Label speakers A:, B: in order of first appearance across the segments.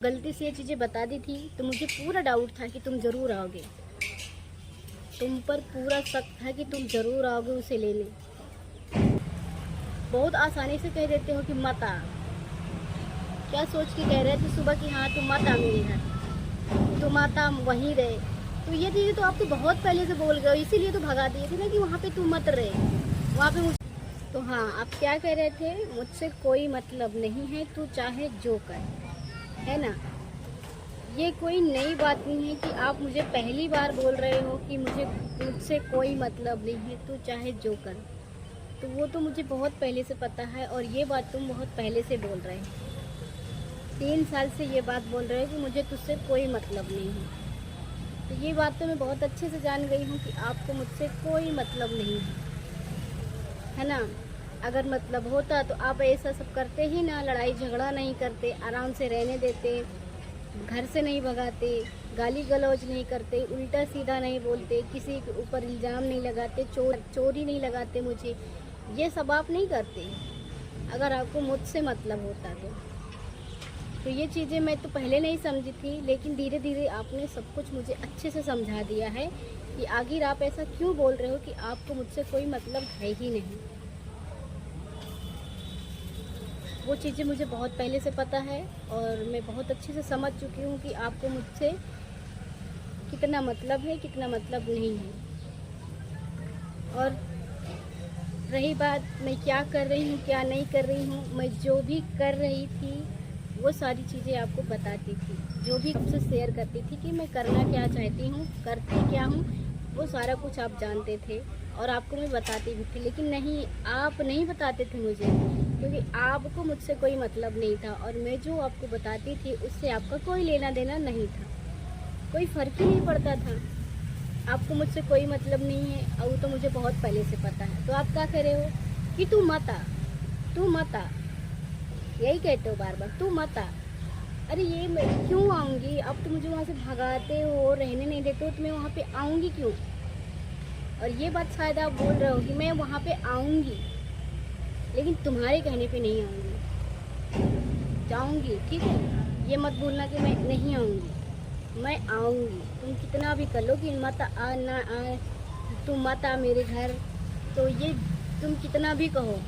A: गलती से ये चीज़ें बता दी थी तो मुझे पूरा डाउट था कि तुम ज़रूर आओगे। तुम पर पूरा शक था कि तुम ज़रूर आओगे उसे लेने। बहुत आसानी से कह देते हो कि मत आ। क्या सोच के कह रहे थे सुबह कि हाँ तुम मत आ मेरे घर, तुम आता वहीं रहे। तो ये चीज़ें तो आप तो बहुत पहले से बोल गए हो, इसीलिए तो भगा दिए थे ना कि वहाँ पे तू मत रहे, वहाँ पे मुझ। तो हाँ, आप क्या कह रहे थे, मुझसे कोई मतलब नहीं है, तू चाहे जो कर, है ना। ये कोई नई बात नहीं है कि आप मुझे पहली बार बोल रहे हो कि मुझसे कोई मतलब नहीं है, तू चाहे जो कर। तो वो तो मुझे बहुत पहले से पता है, और ये बात तुम बहुत पहले से बोल रहे हो। 3 साल से ये बात बोल रहे हो कि मुझे तुझसे कोई मतलब नहीं है। तो ये बात तो मैं बहुत अच्छे से जान गई हूँ कि आपको मुझसे कोई मतलब नहीं है ना। अगर मतलब होता तो आप ऐसा सब करते ही ना, लड़ाई झगड़ा नहीं करते, आराम से रहने देते, घर से नहीं भगाते, गाली गलौज नहीं करते, उल्टा सीधा नहीं बोलते, किसी के ऊपर इल्ज़ाम नहीं लगाते, चोरी नहीं लगाते मुझे। ये सब आप नहीं करते अगर आपको मुझसे मतलब होता तो ये चीज़ें मैं तो पहले नहीं समझी थी, लेकिन धीरे धीरे आपने सब कुछ मुझे अच्छे से समझा दिया है कि आखिर आप ऐसा क्यों बोल रहे हो कि आपको मुझसे कोई मतलब है ही नहीं। वो चीज़ें मुझे बहुत पहले से पता है, और मैं बहुत अच्छे से समझ चुकी हूँ कि आपको मुझसे कितना मतलब है, कितना मतलब नहीं है। और रही बात मैं क्या कर रही हूँ क्या नहीं कर रही हूँ, मैं जो भी कर रही थी वो सारी चीज़ें आपको बताती थी, जो भी आपसे शेयर करती थी कि मैं करना क्या चाहती हूँ, करती क्या हूँ, वो सारा कुछ आप जानते थे और आपको मैं बताती भी थी। लेकिन नहीं, आप नहीं बताते थे मुझे, क्योंकि आपको मुझसे कोई मतलब नहीं था, और मैं जो आपको बताती थी उससे आपका कोई लेना देना नहीं था, कोई फ़र्क ही नहीं पड़ता था। आपको मुझसे कोई मतलब नहीं है, और वो तो मुझे बहुत पहले से पता है। तो आप क्या कह रहे हो कि तू मत आ, तू मत आ, यही कहते हो बार बार, तू मत आ। अरे ये मैं क्यों आऊँगी, अब तो मुझे वहाँ से भगाते हो, रहने नहीं देते हो, तो मैं वहाँ पे आऊँगी क्यों। और ये बात शायद आप बोल रहे हो कि मैं वहाँ पे आऊँगी, लेकिन तुम्हारे कहने पे नहीं आऊँगी, जाऊँगी, ठीक है। ये मत भूलना कि मैं नहीं आऊँगी, मैं आऊँगी। तुम कितना भी कर लो कि मत आ ना आ, तुम मत आ मेरे घर, तो ये तुम कितना भी कहो,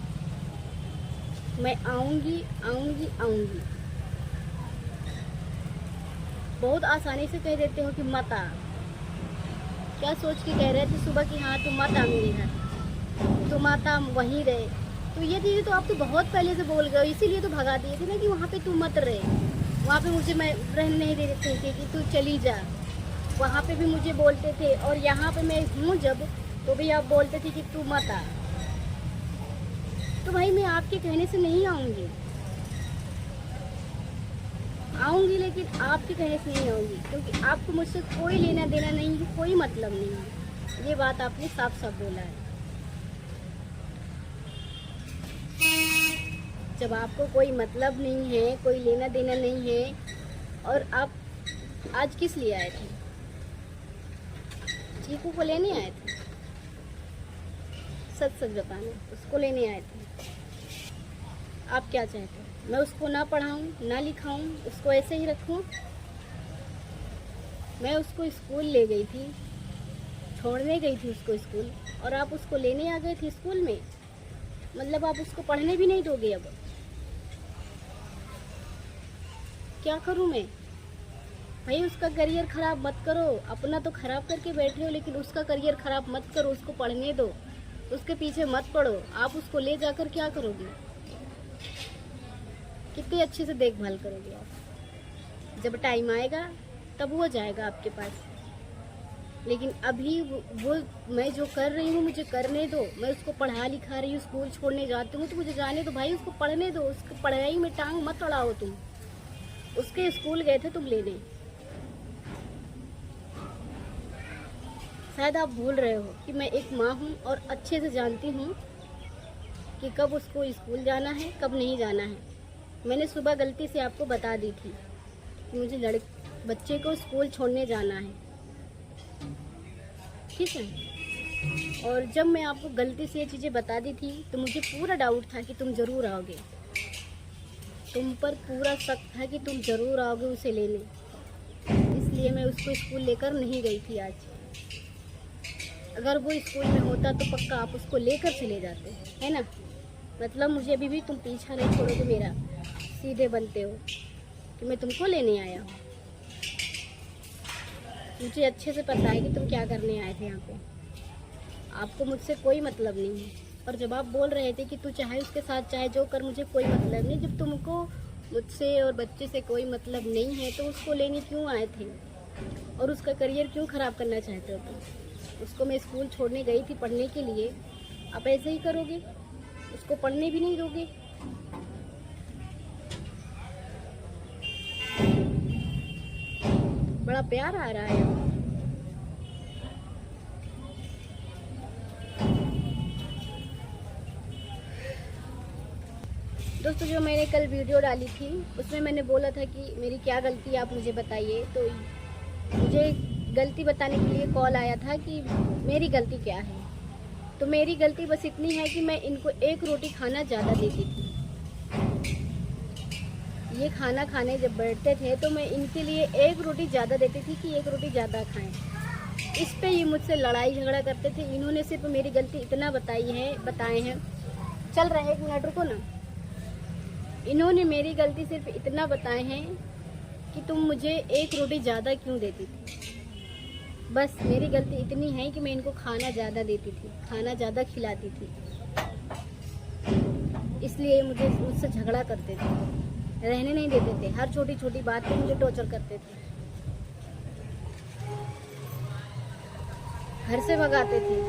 A: मैं आऊँगी आऊँगी आऊँगी। बहुत आसानी से कह देते हो कि मत आ। क्या सोच के कह रहे थे सुबह कि हाँ तुम मत आ मेरे घर, तुम आता वहीं रहे। तो ये चीज़ें तो आप तो बहुत पहले से बोल गए हो, इसीलिए तो भगा दिए थे ना कि वहाँ पे तू मत रहे, वहाँ पे मुझे मैं रहने नहीं दे देते थे कि तू चली जा। वहाँ पे भी मुझे बोलते थे, और यहाँ पे मैं हूँ जब, तो भी आप बोलते थे कि तू मत आ। तो भाई मैं आपके कहने से नहीं आऊँगी, आऊँगी लेकिन आपके कहने से नहीं आऊँगी, क्योंकि आपको मुझसे कोई लेना देना नहीं है, कोई मतलब नहीं है। ये बात आपने साफ साफ बोला है। जब आपको कोई मतलब नहीं है, कोई लेना देना नहीं है, और आप आज किस लिए आए थे, चीकू को लेने आए थे, सच सच बताना, उसको लेने आए थे। आप क्या चाहते हो, मैं उसको ना पढ़ाऊँ ना लिखाऊँ, उसको ऐसे ही रखूँ। मैं उसको स्कूल ले गई थी, छोड़ने गई थी उसको स्कूल, और आप उसको लेने आ गए थे स्कूल में। मतलब आप उसको पढ़ने भी नहीं दोगे। अब क्या करूं मैं भाई, उसका करियर ख़राब मत करो, अपना तो ख़राब करके बैठ रहे हो, लेकिन उसका करियर ख़राब मत करो, उसको पढ़ने दो, उसके पीछे मत पड़ो। आप उसको ले जाकर क्या करोगे, कितनी अच्छे से देखभाल करोगे आप। जब टाइम आएगा तब वो जाएगा आपके पास, लेकिन अभी वो मैं जो कर रही हूँ मुझे करने दो। मैं उसको पढ़ा लिखा रही हूँ, स्कूल छोड़ने जाती हूँ, तो मुझे जाने दो भाई, उसको पढ़ने दो। उसकी पढ़ाई में टांग मत अड़ाओ तुम। उसके स्कूल गए थे तुम लेने, शायद आप भूल रहे हो कि मैं एक माँ हूँ और अच्छे से जानती हूँ कि कब उसको स्कूल जाना है, कब नहीं जाना है। मैंने सुबह गलती से आपको बता दी थी कि मुझे बच्चे को स्कूल छोड़ने जाना है, ठीक है। और जब मैं आपको गलती से ये चीज़ें बता दी थी तो मुझे पूरा डाउट था कि तुम ज़रूर आओगे। तुम पर पूरा शक था कि तुम ज़रूर आओगे उसे लेने, इसलिए मैं उसको स्कूल लेकर नहीं गई थी आज। अगर वो स्कूल में होता तो पक्का आप उसको लेकर चले जाते, है ना। मतलब मुझे अभी भी तुम पीछा नहीं छोड़ोगे मेरा, सीधे बनते हो कि मैं तुमको लेने आया हूँ। मुझे अच्छे से पता है कि तुम क्या करने आए थे यहाँ पे। आपको मुझसे कोई मतलब नहीं है। और जब आप बोल रहे थे कि तू चाहे उसके साथ चाहे जो कर, मुझे कोई मतलब नहीं, जब तुमको मुझसे और बच्चे से कोई मतलब नहीं है तो उसको लेने क्यों आए थे और उसका करियर क्यों ख़राब करना चाहते हो तुम। उसको मैं स्कूल छोड़ने गई थी पढ़ने के लिए, आप ऐसे ही करोगे, उसको पढ़ने भी नहीं दोगे। बड़ा प्यार आ रहा है। दोस्तों, जो मैंने कल वीडियो डाली थी उसमें मैंने बोला था कि मेरी क्या गलती आप मुझे बताइए, तो मुझे गलती बताने के लिए कॉल आया था कि मेरी गलती क्या है। तो मेरी गलती बस इतनी है कि मैं इनको एक रोटी खाना ज़्यादा देती थी। ये खाना खाने जब बैठते थे तो मैं इनके लिए एक रोटी ज़्यादा देती थी कि एक रोटी ज़्यादा खाएं। इस पे ये मुझसे लड़ाई झगड़ा करते थे। इन्होंने सिर्फ मेरी गलती इतना बताए हैं। चल रहा है, 1 मिनट रुको ना। इन्होंने मेरी गलती सिर्फ इतना बताए हैं कि तुम मुझे एक रोटी ज़्यादा क्यों देती थी। बस मेरी गलती इतनी है कि मैं इनको खाना ज़्यादा देती थी, खाना ज़्यादा खिलाती थी, इसलिए मुझसे झगड़ा करते थे, रहने नहीं देते थे। हर छोटी छोटी बात पे मुझे टॉर्चर करते थे, घर से भगाते थे।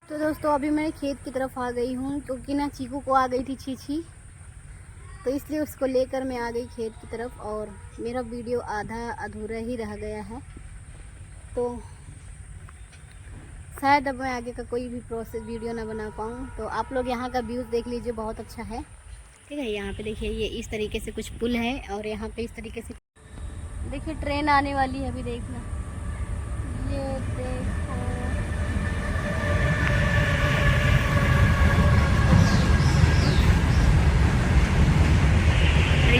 A: तो दोस्तों, अभी मैं खेत की तरफ आ गई हूँ क्योंकि ना चीकू को आ गई थी छींची, तो इसलिए उसको लेकर मैं आ गई खेत की तरफ। और मेरा वीडियो आधा अधूरा ही रह गया है, तो शायद अब मैं आगे का कोई भी प्रोसेस वीडियो ना बना पाऊँ। तो आप लोग यहाँ का व्यूज़ देख लीजिए, बहुत अच्छा है। ठीक है, यहाँ पे देखिए, ये इस तरीके से कुछ पुल है और यहाँ पे इस तरीके से देखिए ट्रेन आने वाली है। अभी देखना, ये देखो,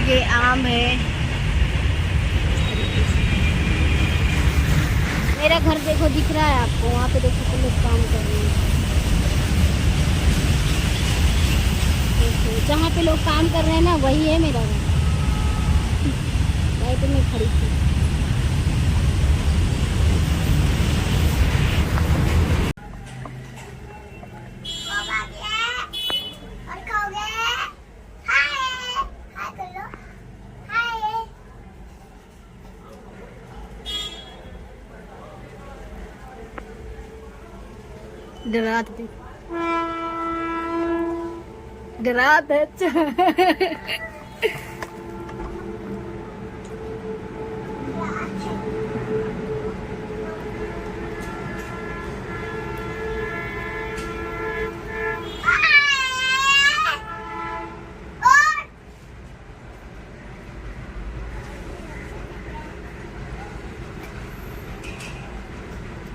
A: ये आम है। मेरा घर देखो, दिख रहा है आपको, वहाँ पे देखो तो लोग काम कर रहे हैं। देखो, जहाँ पे लोग काम कर रहे हैं ना, वही है मेरा घर। राइट में खड़ी थी। डराते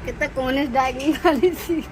A: कितना कौन डाइनिंग वाली थी।